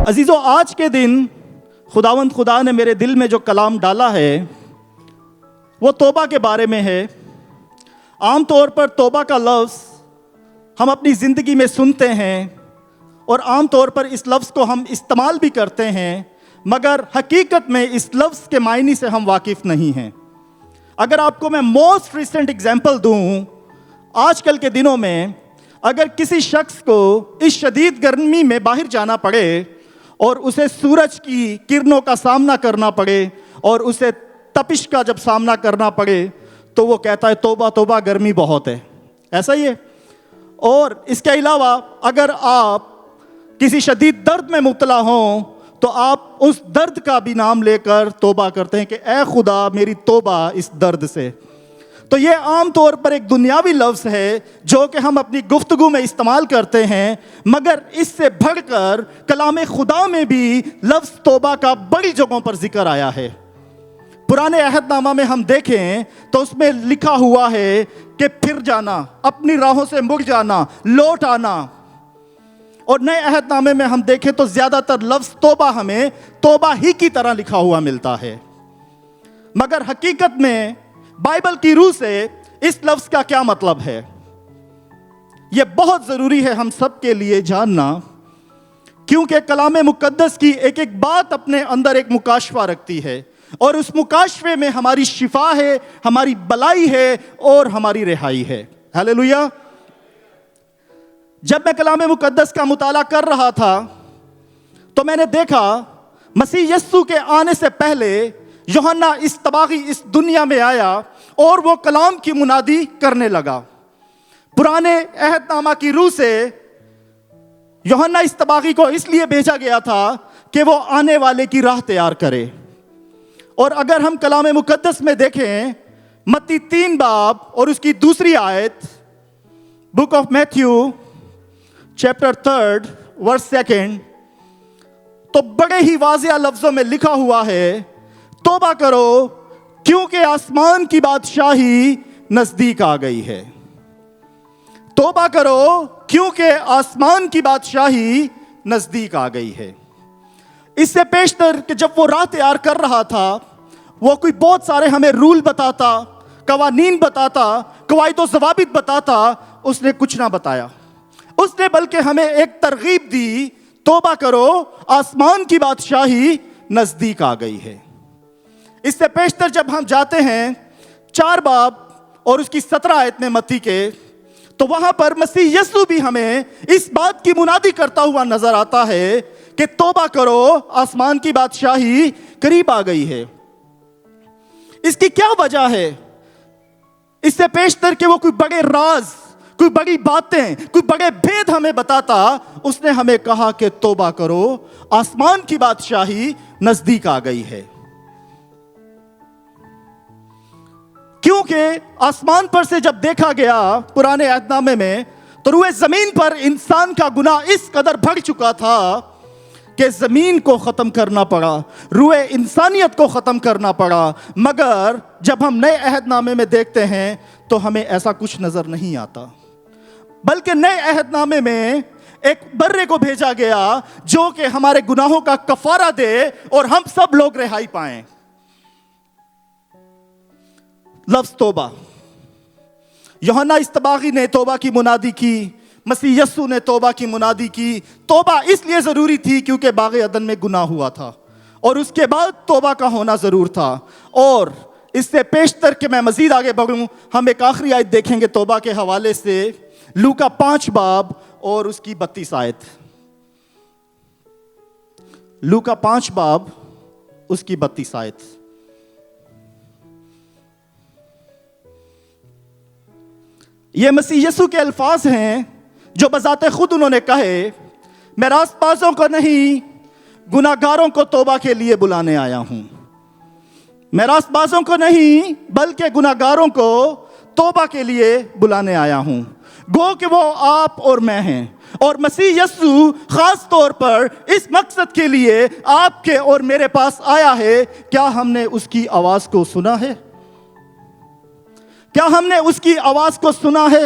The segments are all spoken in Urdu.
عزیزو، آج کے دن خداوند خدا نے میرے دل میں جو کلام ڈالا ہے وہ توبہ کے بارے میں ہے۔ عام طور پر توبہ کا لفظ ہم اپنی زندگی میں سنتے ہیں اور عام طور پر اس لفظ کو ہم استعمال بھی کرتے ہیں، مگر حقیقت میں اس لفظ کے معنی سے ہم واقف نہیں ہیں۔ اگر آپ کو میں موسٹ ریسنٹ ایگزامپل دوں، آج کل کے دنوں میں اگر کسی شخص کو اس شدید گرمی میں باہر جانا پڑے اور اسے سورج کی کرنوں کا سامنا کرنا پڑے اور اسے تپش کا جب سامنا کرنا پڑے تو وہ کہتا ہے توبہ توبہ گرمی بہت ہے، ایسا ہی ہے۔ اور اس کے علاوہ اگر آپ کسی شدید درد میں مبتلا ہوں تو آپ اس درد کا بھی نام لے کر توبہ کرتے ہیں کہ اے خدا میری توبہ اس درد سے۔ تو یہ عام طور پر ایک دنیاوی لفظ ہے جو کہ ہم اپنی گفتگو میں استعمال کرتے ہیں، مگر اس سے بڑھ کر کلام خدا میں بھی لفظ توبہ کا بڑی جگہوں پر ذکر آیا ہے۔ پرانے عہد نامہ میں ہم دیکھیں تو اس میں لکھا ہوا ہے کہ پھر جانا، اپنی راہوں سے مڑ جانا، لوٹ آنا۔ اور نئے عہد نامے میں ہم دیکھیں تو زیادہ تر لفظ توبہ ہمیں توبہ ہی کی طرح لکھا ہوا ملتا ہے، مگر حقیقت میں بائبل کی روح سے اس لفظ کا کیا مطلب ہے، یہ بہت ضروری ہے ہم سب کے لیے جاننا، کیونکہ کلام مقدس کی ایک ایک بات اپنے اندر ایک مکاشفہ رکھتی ہے، اور اس مکاشفے میں ہماری شفا ہے، ہماری بلائی ہے اور ہماری رہائی ہے۔ ہاللیلویا۔ جب میں کلام مقدس کا مطالعہ کر رہا تھا تو میں نے دیکھا مسیح یسوع کے آنے سے پہلے یوحنا اصطباغی اس دنیا میں آیا اور وہ کلام کی منادی کرنے لگا۔ پرانے عہد نامہ کی روح سے یوحنا اصطباغی کو اس لیے بھیجا گیا تھا کہ وہ آنے والے کی راہ تیار کرے۔ اور اگر ہم کلام مقدس میں دیکھیں متی 3 باب اور اس کی دوسری آیت، بک آف میتھیو چیپٹر 3 ورس 2، تو بڑے ہی واضح لفظوں میں لکھا ہوا ہے توبہ کرو کیونکہ آسمان کی بادشاہی نزدیک آ گئی ہے۔ توبہ کرو کیونکہ آسمان کی بادشاہی نزدیک آ گئی ہے۔ اس سے پیشتر کہ جب وہ راہ تیار کر رہا تھا وہ کوئی بہت سارے ہمیں رول بتاتا، قوانین بتاتا، قواعد و ضوابط بتاتا، اس نے کچھ نہ بتایا۔ اس نے بلکہ ہمیں ایک ترغیب دی، توبہ کرو آسمان کی بادشاہی نزدیک آ گئی ہے۔ اس سے پیشتر جب ہم جاتے ہیں 4 باب اور اس کی 17 آیت میں متی کے، تو وہاں پر مسیح یسوع بھی ہمیں اس بات کی منادی کرتا ہوا نظر آتا ہے کہ توبہ کرو آسمان کی بادشاہی قریب آ گئی ہے۔ اس کی کیا وجہ ہے؟ اس سے پیشتر کہ وہ کوئی بڑے راز، کوئی بڑی باتیں، کوئی بڑے بھید ہمیں بتاتا، اس نے ہمیں کہا کہ توبہ کرو آسمان کی بادشاہی نزدیک آ گئی ہے۔ کیونکہ آسمان پر سے جب دیکھا گیا پرانے عہد نامے میں تو روئے زمین پر انسان کا گناہ اس قدر بڑھ چکا تھا کہ زمین کو ختم کرنا پڑا، روئے انسانیت کو ختم کرنا پڑا۔ مگر جب ہم نئے عہد نامے میں دیکھتے ہیں تو ہمیں ایسا کچھ نظر نہیں آتا، بلکہ نئے عہد نامے میں ایک برے کو بھیجا گیا جو کہ ہمارے گناہوں کا کفارہ دے اور ہم سب لوگ رہائی پائیں۔ لفظ توبہ، یوحنا اصطباغی نے توبہ کی منادی کی، مسیح یسوع نے توبہ کی منادی کی۔ توبہ اس لیے ضروری تھی کیونکہ باغ عدن میں گناہ ہوا تھا اور اس کے بعد توبہ کا ہونا ضرور تھا۔ اور اس سے پیشتر کہ میں مزید آگے بڑھوں، ہم ایک آخری آیت دیکھیں گے توبہ کے حوالے سے، لوکا 5 باب اور اس کی 32 آیت۔ لوکا 5 باب اس کی 32 آیت۔ یہ مسیح یسوع کے الفاظ ہیں جو بذات خود انہوں نے کہے، میں راست بازوں کو نہیں گناہگاروں کو توبہ کے لیے بلانے آیا ہوں۔ میں راست بازوں کو نہیں بلکہ گناہگاروں کو توبہ کے لیے بلانے آیا ہوں۔ گو کہ وہ آپ اور میں ہیں، اور مسیح یسوع خاص طور پر اس مقصد کے لیے آپ کے اور میرے پاس آیا ہے۔ کیا ہم نے اس کی آواز کو سنا ہے؟ کیا ہم نے اس کی آواز کو سنا ہے؟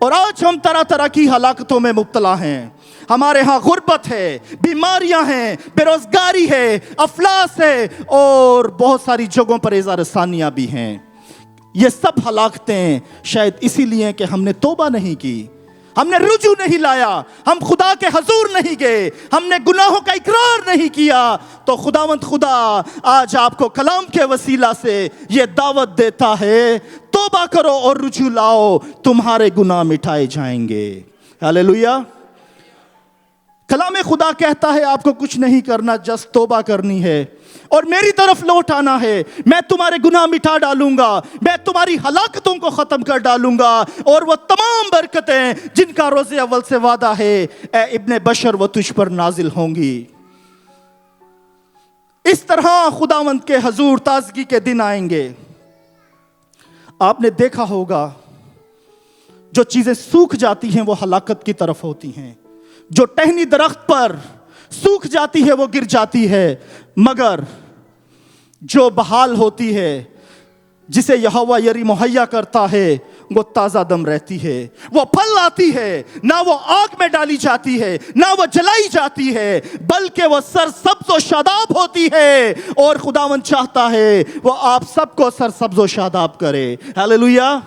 اور آج ہم طرح طرح کی ہلاکتوں میں مبتلا ہیں. ہمارے ہاں غربت ہے, بیماریاں ہیں, بے روزگاری ہے, افلاس ہے, اور بہت ساری جگہوں پر اظہار ثانیہ بھی ہیں. یہ سب ہلاکتیں شاید اسی لیے کہ ہم نے توبہ نہیں کی, ہم نے رجوع نہیں لایا, ہم خدا کے حضور نہیں گئے, ہم نے گناہوں کا اقرار نہیں کیا. تو خداوند خدا آج آپ کو کلام کے وسیلہ سے یہ دعوت دیتا ہے, توبہ کرو اور رجوع لاؤ, تمہارے گناہ مٹائے جائیں گے. ہاللیلویا. کلام خدا کہتا ہے آپ کو کچھ نہیں کرنا, جس توبہ کرنی ہے اور میری طرف لوٹ آنا ہے. میں تمہارے گناہ مٹا ڈالوں گا, میں تمہاری ہلاکتوں کو ختم کر ڈالوں گا, اور وہ تمام برکتیں جن کا روز اول سے وعدہ ہے اے ابن بشر وہ تجھ پر نازل ہوں گی. اس طرح خداوند کے حضور تازگی کے دن آئیں گے. آپ نے دیکھا ہوگا جو چیزیں سوکھ جاتی ہیں وہ ہلاکت کی طرف ہوتی ہیں. جو ٹہنی درخت پر سوکھ جاتی ہے وہ گر جاتی ہے, مگر جو بحال ہوتی ہے, جسے یہوہ یری مہیا کرتا ہے, وہ تازہ دم رہتی ہے, وہ پھل آتی ہے, نہ وہ آگ میں ڈالی جاتی ہے, نہ وہ جلائی جاتی ہے, بلکہ وہ سرسبز و شاداب ہوتی ہے. اور خداوند چاہتا ہے وہ آپ سب کو سرسبز و شاداب کرے. ہاللیلویا.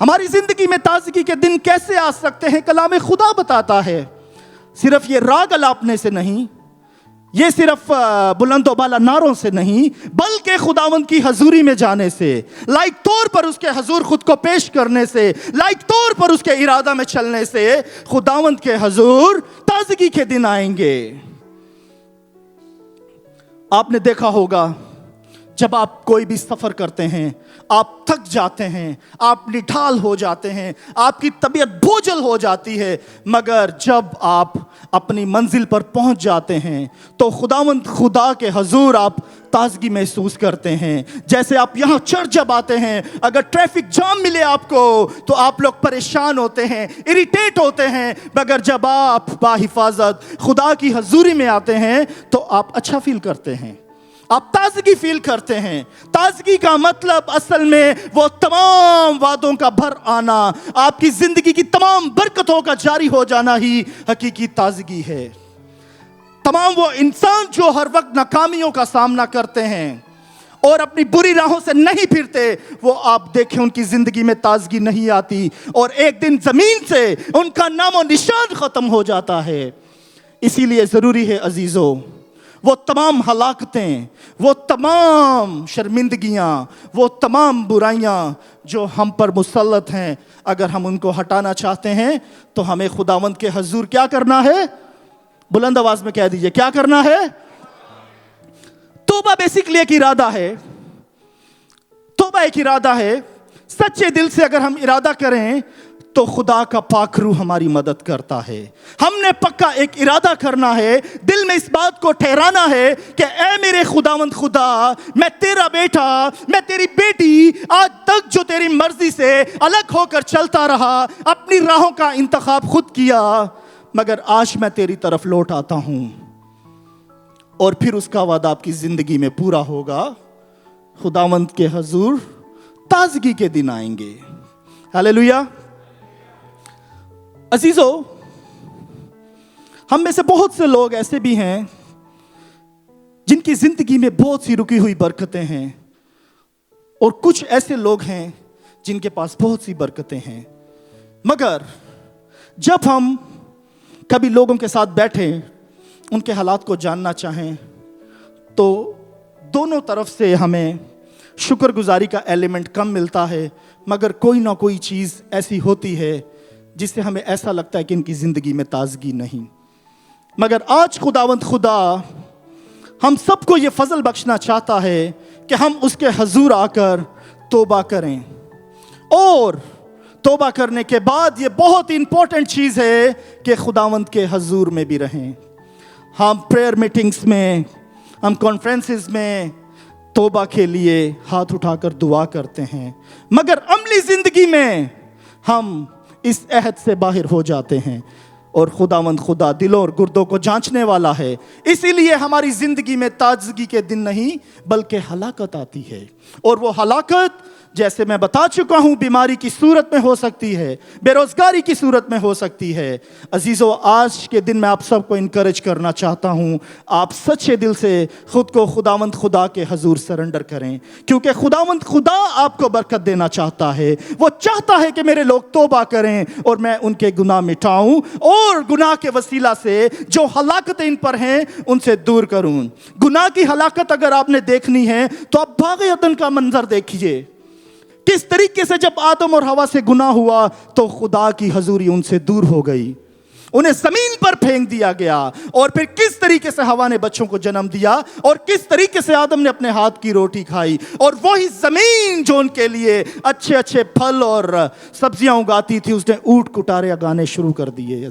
ہماری زندگی میں تازگی کے دن کیسے آ سکتے ہیں؟ کلام خدا بتاتا ہے. صرف یہ راگ الاپنے سے نہیں, یہ صرف بلند و بالا نعروں سے نہیں, بلکہ خداوند کی حضوری میں جانے سے, لائق طور پر اس کے حضور خود کو پیش کرنے سے, لائق طور پر اس کے ارادہ میں چلنے سے خداوند کے حضور تازگی کے دن آئیں گے. آپ نے دیکھا ہوگا جب آپ کوئی بھی سفر کرتے ہیں, آپ تھک جاتے ہیں, آپ نڈھال ہو جاتے ہیں, آپ کی طبیعت بوجھل ہو جاتی ہے, مگر جب آپ اپنی منزل پر پہنچ جاتے ہیں تو خداوند خدا کے حضور آپ تازگی محسوس کرتے ہیں. جیسے آپ یہاں چرچ جب آتے ہیں, اگر ٹریفک جام ملے آپ کو تو آپ لوگ پریشان ہوتے ہیں, اریٹیٹ ہوتے ہیں, مگر جب آپ باحفاظت خدا کی حضوری میں آتے ہیں تو آپ اچھا فیل کرتے ہیں, آپ تازگی فیل کرتے ہیں. تازگی کا مطلب اصل میں وہ تمام وعدوں کا بھر آنا, آپ کی زندگی کی تمام برکتوں کا جاری ہو جانا ہی حقیقی تازگی ہے. تمام وہ انسان جو ہر وقت ناکامیوں کا سامنا کرتے ہیں اور اپنی بری راہوں سے نہیں پھرتے, وہ آپ دیکھیں ان کی زندگی میں تازگی نہیں آتی, اور ایک دن زمین سے ان کا نام و نشان ختم ہو جاتا ہے. اسی لیے ضروری ہے عزیزو, وہ تمام ہلاکتیں, وہ تمام شرمندگیاں, وہ تمام برائیاں جو ہم پر مسلط ہیں, اگر ہم ان کو ہٹانا چاہتے ہیں تو ہمیں خداوند کے حضور کیا کرنا ہے؟ بلند آواز میں کہہ دیجئے, کیا کرنا ہے؟ توبہ بیسکلی ایک ارادہ ہے. توبہ ایک ارادہ ہے. سچے دل سے اگر ہم ارادہ کریں تو خدا کا پاک روح ہماری مدد کرتا ہے. ہم نے پکا ایک ارادہ کرنا ہے, دل میں اس بات کو ٹھہرانا ہے کہ اے میرے خداوند خدا, میں تیرا بیٹا, میں تیری بیٹی, آج تک جو تیری مرضی سے الگ ہو کر چلتا رہا, اپنی راہوں کا انتخاب خود کیا, مگر آج میں تیری طرف لوٹ آتا ہوں. اور پھر اس کا وعدہ آپ کی زندگی میں پورا ہوگا. خداوند کے حضور تازگی کے دن آئیں گے. ہاللیلویا. عزیزو, ہم میں سے بہت سے لوگ ایسے بھی ہیں جن کی زندگی میں بہت سی رکی ہوئی برکتیں ہیں, اور کچھ ایسے لوگ ہیں جن کے پاس بہت سی برکتیں ہیں, مگر جب ہم کبھی لوگوں کے ساتھ بیٹھیں, ان کے حالات کو جاننا چاہیں, تو دونوں طرف سے ہمیں شکر گزاری کا ایلیمنٹ کم ملتا ہے, مگر کوئی نہ کوئی چیز ایسی ہوتی ہے جس سے ہمیں ایسا لگتا ہے کہ ان کی زندگی میں تازگی نہیں. مگر آج خداوند خدا ہم سب کو یہ فضل بخشنا چاہتا ہے کہ ہم اس کے حضور آ کر توبہ کریں, اور توبہ کرنے کے بعد یہ بہت امپورٹنٹ چیز ہے کہ خداوند کے حضور میں بھی رہیں. ہم پریئر میٹنگز میں, ہم کانفرنسز میں توبہ کے لیے ہاتھ اٹھا کر دعا کرتے ہیں, مگر عملی زندگی میں ہم اس عہد سے باہر ہو جاتے ہیں, اور خداوند خدا دلوں اور گردوں کو جانچنے والا ہے. اسی لیے ہماری زندگی میں تازگی کے دن نہیں بلکہ ہلاکت آتی ہے, اور وہ ہلاکت جیسے میں بتا چکا ہوں بیماری کی صورت میں ہو سکتی ہے, بے روزگاری کی صورت میں ہو سکتی ہے. عزیزو, آج کے دن میں آپ سب کو انکریج کرنا چاہتا ہوں, آپ سچے دل سے خود کو خداوند خدا کے حضور سرنڈر کریں, کیونکہ خداوند خدا آپ کو برکت دینا چاہتا ہے. وہ چاہتا ہے کہ میرے لوگ توبہ کریں اور میں ان کے گناہ مٹاؤں اور گناہ کے وسیلہ سے جو ہلاکتیں ان پر ہیں ان سے دور کروں. گناہ کی ہلاکت اگر آپ نے دیکھنی ہے تو آپ باغ عدن کا منظر دیکھیے, کس طریقے سے جب آدم اور حوا سے گناہ ہوا تو خدا کی حضوری ان سے دور ہو گئی, انہیں زمین پر پھینک دیا گیا. اور پھر کس طریقے سے حوا نے بچوں کو جنم دیا اور کس طریقے سے آدم نے اپنے ہاتھ کی روٹی کھائی, اور وہی زمین جو ان کے لیے اچھے اچھے پھل اور سبزیاں اگاتی تھی اس نے اونٹ کٹارے اگانے شروع کر دیے.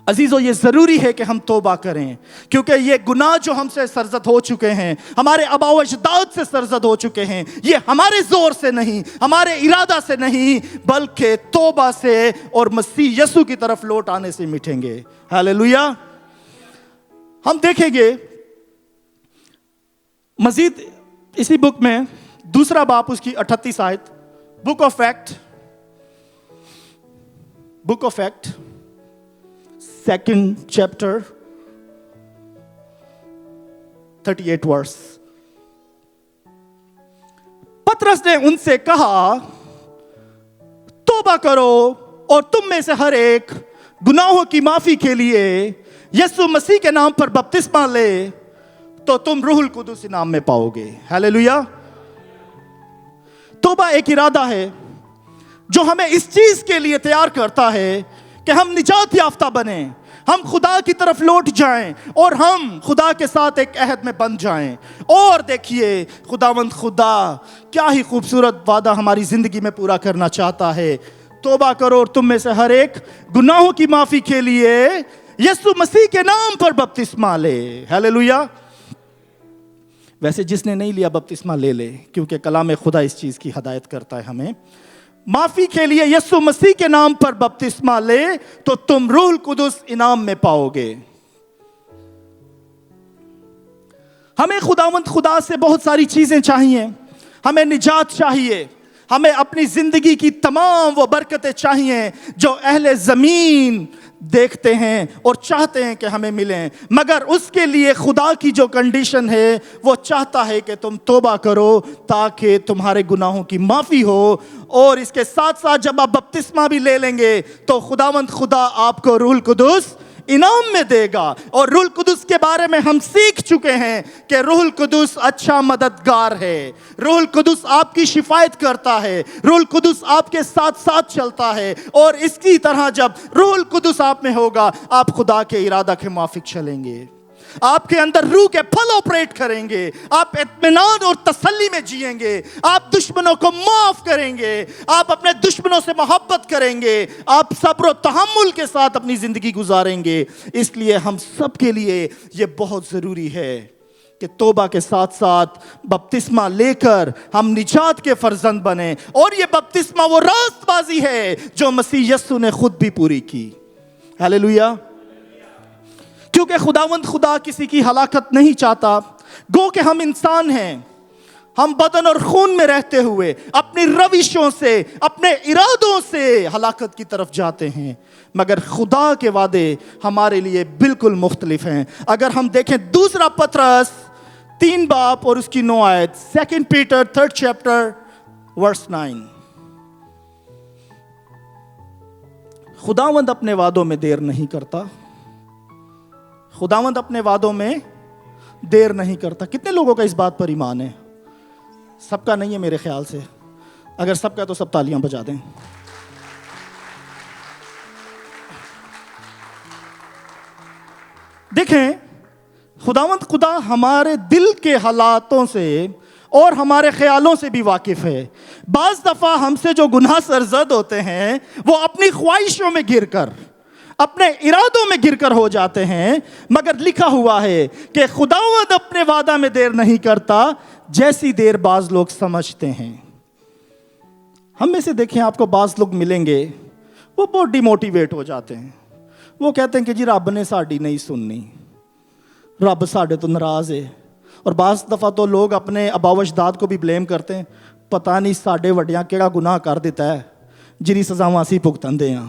عزیزو, یہ ضروری ہے کہ ہم توبہ کریں, کیونکہ یہ گناہ جو ہم سے سرزد ہو چکے ہیں, ہمارے آباء و اجداد سے سرزد ہو چکے ہیں, یہ ہمارے زور سے نہیں, ہمارے ارادہ سے نہیں, بلکہ توبہ سے اور مسیح یسوع کی طرف لوٹ آنے سے مٹیں گے. ہاللیلویا. ہم دیکھیں گے مزید اسی بک میں دوسرا باب اس کی 38 آیت, book of act second chapter 38 verse. پطرس نے ان سے کہا, توبہ کرو اور تم میں سے ہر ایک گناہوں کی معافی کے لیے یسوع مسیح کے نام پر بپتسمہ لے تو تم روح القدس انعام میں پاؤ گے. ہاللیلویا. توبہ ایک ارادہ ہے جو ہمیں اس چیز کے لیے تیار کرتا ہے کہ ہم نجات یافتہ بنیں, ہم خدا کی طرف لوٹ جائیں اور ہم خدا کے ساتھ ایک عہد میں بن جائیں. اور دیکھیے خداوند خدا کیا ہی خوبصورت وعدہ ہماری زندگی میں پورا کرنا چاہتا ہے. توبہ کرو اور تم میں سے ہر ایک گناہوں کی معافی کے لیے یسوع مسیح کے نام پر بپتسمہ لے. ہاللیلویا. ویسے جس نے نہیں لیا بپتسمہ لے لے, کیونکہ کلام خدا اس چیز کی ہدایت کرتا ہے ہمیں. معافی کے لیے یسوع مسیح کے نام پر بپتسمہ لے تو تم روح القدس انعام میں پاؤ گے. ہمیں خداوند خدا سے بہت ساری چیزیں چاہیے. ہمیں نجات چاہیے, ہمیں اپنی زندگی کی تمام وہ برکتیں چاہیے جو اہل زمین دیکھتے ہیں اور چاہتے ہیں کہ ہمیں ملیں, مگر اس کے لیے خدا کی جو کنڈیشن ہے وہ چاہتا ہے کہ تم توبہ کرو تاکہ تمہارے گناہوں کی معافی ہو. اور اس کے ساتھ ساتھ جب آپ بپتسمہ بھی لے لیں گے تو خداوند خدا آپ کو روح القدس انعام میں دے گا. اور روح القدس کے بارے میں ہم سیکھ چکے ہیں کہ روح القدس اچھا مددگار ہے, روح القدس آپ کی شفایت کرتا ہے, روح القدس آپ کے ساتھ ساتھ چلتا ہے. اور اس کی طرح جب روح القدس آپ میں ہوگا آپ خدا کے ارادہ کے موافق چلیں گے, آپ کے اندر روح کے پھل آپریٹ کریں گے, آپ اطمینان اور تسلی میں جئیں گے, آپ دشمنوں کو معاف کریں گے, آپ اپنے دشمنوں سے محبت کریں گے, آپ صبر و تحمل کے ساتھ اپنی زندگی گزاریں گے. اس لیے ہم سب کے لیے یہ بہت ضروری ہے کہ توبہ کے ساتھ ساتھ بپتسمہ لے کر ہم نجات کے فرزند بنیں. اور یہ بپتسمہ وہ راست بازی ہے جو مسیح یسوع نے خود بھی پوری کی. ہاللیلویا. کیونکہ خداوند خدا کسی کی ہلاکت نہیں چاہتا. گو کہ ہم انسان ہیں, ہم بدن اور خون میں رہتے ہوئے اپنی روشوں سے اپنے ارادوں سے ہلاکت کی طرف جاتے ہیں, مگر خدا کے وعدے ہمارے لیے بالکل مختلف ہیں. اگر ہم دیکھیں دوسرا پطرس 3 باب اور اس کی 9 آیت, 2 پیٹر 3rd chapter verse 9. خداوند اپنے وعدوں میں دیر نہیں کرتا, خداوند اپنے وعدوں میں دیر نہیں کرتا. کتنے لوگوں کا اس بات پر ایمان ہے؟ سب کا نہیں ہے میرے خیال سے. اگر سب کا تو سب تالیاں بجا دیں. دیکھیں خداوند خدا ہمارے دل کے حالاتوں سے اور ہمارے خیالوں سے بھی واقف ہے. بعض دفعہ ہم سے جو گناہ سرزد ہوتے ہیں وہ اپنی خواہشوں میں گر کر, اپنے ارادوں میں گر کر ہو جاتے ہیں, مگر لکھا ہوا ہے کہ خداوند اپنے وعدہ میں دیر نہیں کرتا جیسی دیر بعض لوگ سمجھتے ہیں. ہم میں سے دیکھیں آپ کو بعض لوگ ملیں گے وہ بہت ڈی موٹیویٹ ہو جاتے ہیں. وہ کہتے ہیں کہ جی رب نے ساڈی نہیں سننی, رب ساڈے تو ناراض ہے. اور بعض دفعہ تو لوگ اپنے آباء و اجداد کو بھی بلیم کرتے ہیں, ਪਤਾ ਨਹੀਂ ਸਾਡੇ ਵੱਡਿਆਂ ਕਿਹੜਾ ਗੁਨਾਹ ਕਰ ਦਿੱਤਾ ਹੈ ਜਿਹਦੀ ਸਜ਼ਾਵਾਂ ਅਸੀਂ ਭੁਗਤਦੇ ਹਾਂ,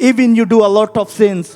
Even you do a lot of sins,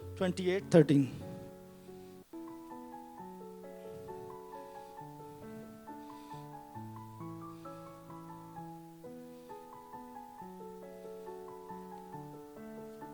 28:13।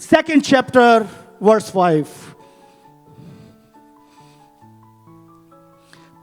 2nd chapter verse 5।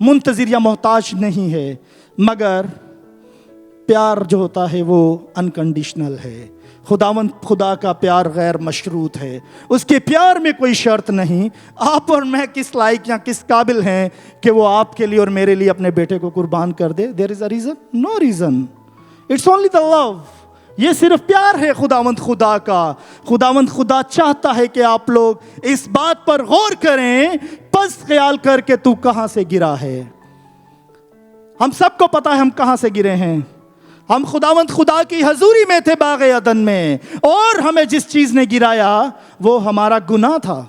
منتظر یا محتاج نہیں ہے، مگر پیار جو ہوتا ہے وہ انکنڈیشنل ہے۔ خداوند خدا کا پیار غیر مشروط ہے، اس کے پیار میں کوئی شرط نہیں۔ آپ اور میں کس لائق یا کس قابل ہیں کہ وہ آپ کے لیے اور میرے لیے اپنے بیٹے کو قربان کر دے؟ There is a reason? No reason, it's only the love. یہ صرف پیار ہے خداوند خدا کا۔ خداوند خدا چاہتا ہے کہ آپ لوگ اس بات پر غور کریں، پس خیال کر کے تو کہاں سے گرا ہے۔ ہم سب کو پتا ہے ہم کہاں سے گرے ہیں۔ ہم خداوند خدا کی حضوری میں تھے باغ عدن میں، اور ہمیں جس چیز نے گرایا وہ ہمارا گناہ تھا۔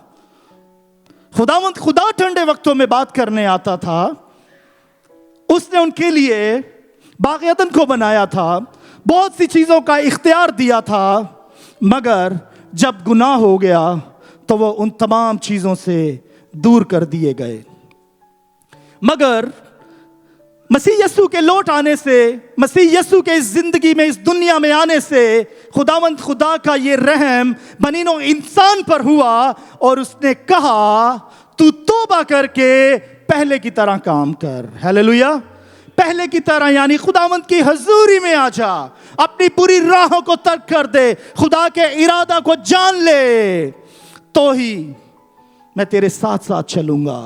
خداوند خدا ٹھنڈے وقتوں میں بات کرنے آتا تھا، اس نے ان کے لیے باغ عدن کو بنایا تھا، بہت سی چیزوں کا اختیار دیا تھا، مگر جب گناہ ہو گیا تو وہ ان تمام چیزوں سے دور کر دیے گئے۔ مگر مسیح یسوع کے لوٹ آنے سے، مسیح یسوع کے اس زندگی میں، اس دنیا میں آنے سے خداوند خدا کا یہ رحم بنی نوع انسان پر ہوا، اور اس نے کہا تو توبہ کر کے پہلے کی طرح کام کر۔ ہیلیلویا! پہلے کی طرح، یعنی خداوند کی حضوری میں آ جا، اپنی پوری راہوں کو ترک کر دے، خدا کے ارادہ کو جان لے، تو ہی میں تیرے ساتھ ساتھ چلوں گا،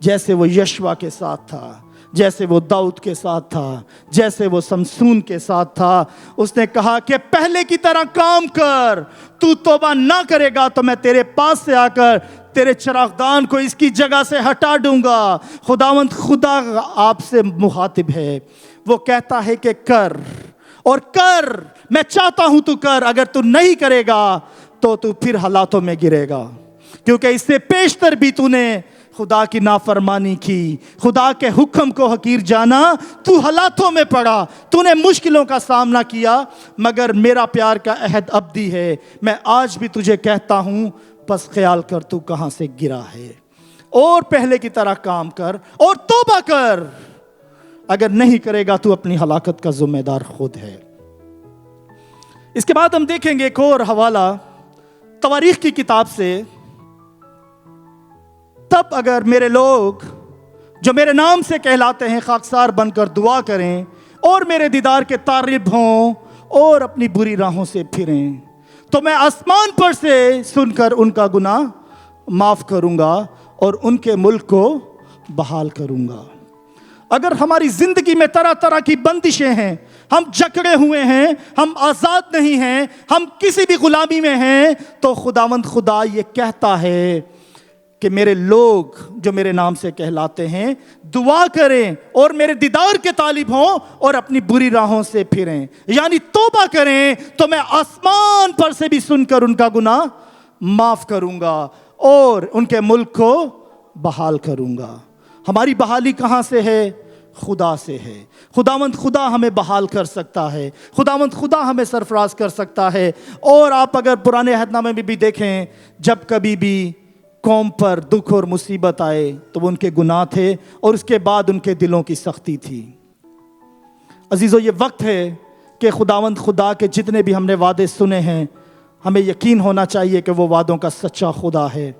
جیسے وہ یشوع کے ساتھ تھا، جیسے وہ داؤد کے ساتھ تھا، جیسے وہ سمسون کے ساتھ تھا۔ اس نے کہا کہ پہلے کی طرح کام کر، تو توبہ نہ کرے گا تو میں تیرے پاس سے آ کر تیرے چراغدان کو اس کی جگہ سے ہٹا دوں گا۔ خداوند خدا آپ سے مخاطب ہے، وہ کہتا ہے کہ کر، اور کر، میں چاہتا ہوں تو کر۔ اگر تو نہیں کرے گا تو تو پھر حالاتوں میں گرے گا، کیونکہ اس سے پیشتر بھی تو نے خدا کی نافرمانی کی، خدا کے حکم کو حقیر جانا، تو حالاتوں میں پڑا، تو نے مشکلوں کا سامنا کیا، مگر میرا پیار کا عہد ابدی ہے۔ میں آج بھی تجھے کہتا ہوں، پس خیال کر تو کہاں سے گرا ہے، اور پہلے کی طرح کام کر اور توبہ کر۔ اگر نہیں کرے گا تو اپنی ہلاکت کا ذمہ دار خود ہے۔ اس کے بعد ہم دیکھیں گے ایک اور حوالہ تواریخ کی کتاب سے۔ تب اگر میرے لوگ جو میرے نام سے کہلاتے ہیں خاکسار بن کر دعا کریں اور میرے دیدار کے طالب ہوں اور اپنی بری راہوں سے پھریں، تو میں آسمان پر سے سن کر ان کا گناہ معاف کروں گا اور ان کے ملک کو بحال کروں گا۔ اگر ہماری زندگی میں طرح طرح کی بندشیں ہیں، ہم جکڑے ہوئے ہیں، ہم آزاد نہیں ہیں، ہم کسی بھی غلامی میں ہیں، تو خداوند خدا یہ کہتا ہے کہ میرے لوگ جو میرے نام سے کہلاتے ہیں دعا کریں اور میرے دیدار کے طالب ہوں اور اپنی بری راہوں سے پھریں، یعنی توبہ کریں، تو میں آسمان پر سے بھی سن کر ان کا گناہ معاف کروں گا اور ان کے ملک کو بحال کروں گا۔ ہماری بحالی کہاں سے ہے؟ خدا سے ہے۔ خداوند خدا ہمیں بحال کر سکتا ہے، خداوند خدا ہمیں سرفراز کر سکتا ہے۔ اور آپ اگر پرانے عہد نامے میں بھی دیکھیں، جب کبھی بھی قوم پر دکھ اور مصیبت آئے تو وہ ان کے گناہ تھے، اور اس کے بعد ان کے دلوں کی سختی تھی۔ عزیزو، یہ وقت ہے کہ خداوند خدا کے جتنے بھی ہم نے وعدے سنے ہیں، ہمیں یقین ہونا چاہیے کہ وہ وعدوں کا سچا خدا ہے،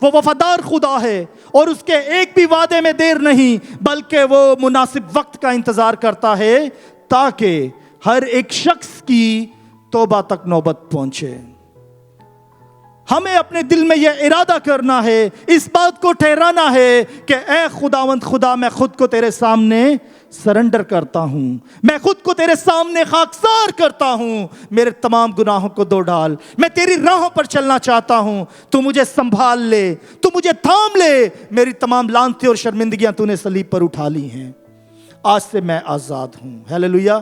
وہ وفادار خدا ہے، اور اس کے ایک بھی وعدے میں دیر نہیں، بلکہ وہ مناسب وقت کا انتظار کرتا ہے تاکہ ہر ایک شخص کی توبہ تک نوبت پہنچے۔ ہمیں اپنے دل میں یہ ارادہ کرنا ہے، اس بات کو ٹھہرانا ہے کہ اے خداوند خدا، میں خود کو تیرے سامنے سرنڈر کرتا ہوں، میں خود کو تیرے سامنے خاکسار کرتا ہوں، میرے تمام گناہوں کو دھو ڈال، میں تیری راہوں پر چلنا چاہتا ہوں، تو مجھے سنبھال لے، تو مجھے تھام لے، میری تمام لعنتیں اور شرمندگیاں تو نے صلیب پر اٹھا لی ہیں، آج سے میں آزاد ہوں۔ ہیلیلویا!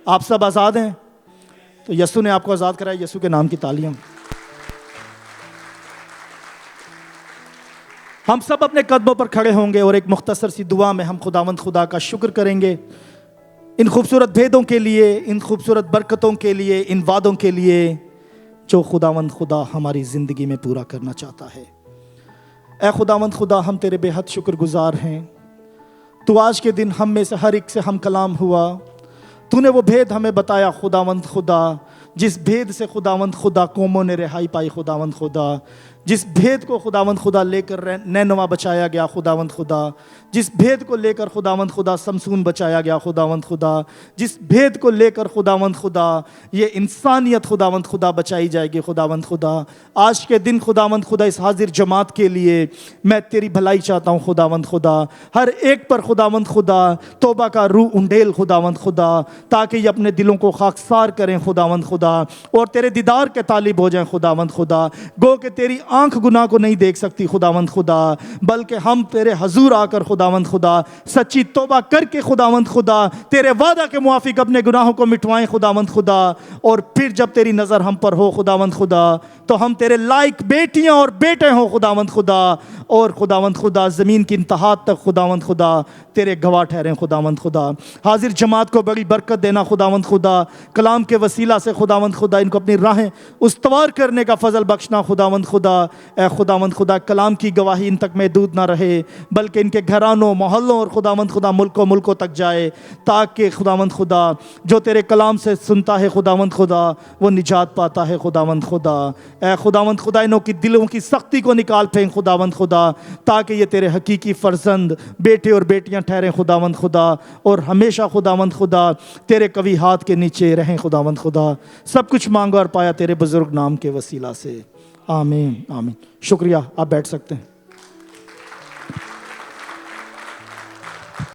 آپ سب آزاد ہیں؟ تو یسوع نے آپ کو آزاد کرایا، یسوع کے نام کی تالیاں۔ ہم سب اپنے قدموں پر کھڑے ہوں گے اور ایک مختصر سی دعا میں ہم خداوند خدا کا شکر کریں گے ان خوبصورت بھیدوں کے لیے، ان خوبصورت برکتوں کے لیے، ان وعدوں کے لیے جو خداوند خدا ہماری زندگی میں پورا کرنا چاہتا ہے۔ اے خداوند خدا، ہم تیرے بے حد شکر گزار ہیں، تو آج کے دن ہم میں سے ہر ایک سے ہم کلام ہوا، تو نے وہ بھید ہمیں بتایا خداوند خدا، جس بھید سے خداوند خدا قوموں نے رہائی پائی خداوند خدا، جس بھید کو خداوند خدا لے کر نینوا بچایا گیا خداوند خدا، جس بھید کو لے کر خداوند خدا سمسون بچایا گیا خداوند خدا، جس بھید کو لے کر خداوند خدا یہ انسانیت خداوند خدا بچائی جائے گی خداوند خدا، آج کے دن خداوند خدا اس حاضر جماعت کے لیے میں تیری بھلائی چاہتا ہوں خداوند خدا، ہر ایک پر خداوند خدا توبہ کا روح انڈیل خداوند خدا، تاکہ یہ اپنے دلوں کو خاکسار کریں خداوند خدا اور تیرے دیدار کے طالب ہو جائیں خداوند خدا، گو کہ تیری آنکھ گناہ کو نہیں دیکھ سکتی خداوند خدا، بلکہ ہم تیرے حضور آ کر خداوند خدا سچی توبہ کر کے خداوند خدا تیرے وعدہ کے موافق اپنے گناہوں کو مٹوائیں خداوند خدا، اور پھر جب تیری نظر ہم پر ہو خداوند خدا تو ہم تیرے لائق بیٹیاں اور بیٹے ہوں خداوند خدا، اور خداوند خدا زمین کی انتہا تک خداوند خدا تیرے گواہ ٹھہریں خداوند خدا۔ حاضر جماعت کو بڑی برکت دینا خداوند خدا، کلام کے وسیلہ سے خداوند خدا ان کو اپنی راہیں استوار کرنے کا فضل بخشنا خداوند خدا۔ اے خداوند خدا کلام کی گواہی ان تک محدود نہ رہے، بلکہ ان کے گھرانوں، محلوں اور خداوند خدا ملکوں تک جائے، تاکہ خداوند خدا جو تیرے کلام سے سنتا ہے خداوند خدا وہ نجات پاتا ہے خداوند خدا۔ اے خداوند خدا انہوں کی دلوں کی سختی کو نکال پھینک خداوند خدا، تاکہ یہ تیرے حقیقی فرزند بیٹے اور بیٹیاں ٹھہریں خداوند خدا، اور ہمیشہ خداوند خدا تیرے قوی ہاتھ کے نیچے رہیں خداوند خدا۔ سب کچھ مانگا اور پایا تیرے بزرگ نام کے وسیلہ سے، آمین آمین۔ شکریہ، آپ بیٹھ سکتے ہیں۔